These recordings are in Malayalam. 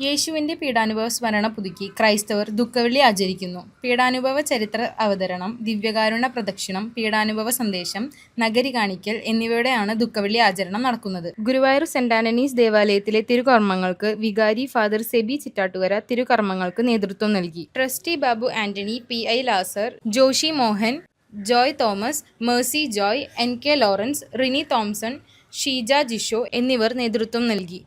യേശുവിൻ്റെ പീഡാനുഭവ സ്മരണ പുതുക്കി ക്രൈസ്തവർ ദുഃഖവെള്ളി ആചരിക്കുന്നു. പീഡാനുഭവ ചരിത്ര അവതരണം, ദിവ്യകാരുണ്യ പ്രദക്ഷിണം, പീഡാനുഭവ സന്ദേശം, നഗരി കാണിക്കൽ എന്നിവയോടെയാണ് ദുഃഖവെള്ളി ആചരണം നടക്കുന്നത്. ഗുരുവായൂർ സെന്റ് ആന്റണീസ് ദേവാലയത്തിലെ തിരുകർമ്മങ്ങൾക്ക് വികാരി ഫാദർ സെബി ചിറ്റാട്ടുകര തിരുകർമ്മങ്ങൾക്ക് നേതൃത്വം നൽകി. ട്രസ്റ്റി ബാബു ആന്റണി, പി.ഐ. ലാസർ, ജോഷി മോഹൻ, ജോയ് തോമസ്, മേഴ്സി ജോയ്, എൻ.കെ. ലോറൻസ്, റിനി തോംസൺ, ഷീജ ജിഷോ എന്നിവർ നേതൃത്വം നൽകി.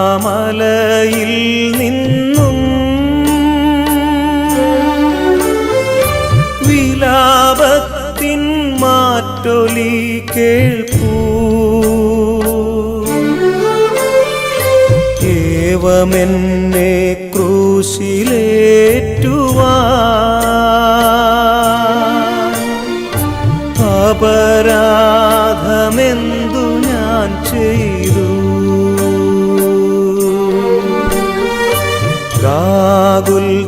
ഗാഗുൽത്താമലയിൽ നിന്നും വിലാപത്തിൻ മാറ്റൊലി കേൾപ്പൂ. ഏവമെന്നെ ക്രൂശിലേറ്റുവാൻ അപരാധമെന്തു ഞാൻ ചെയ്തു. ഗാഗുൽത്താമലയിൽ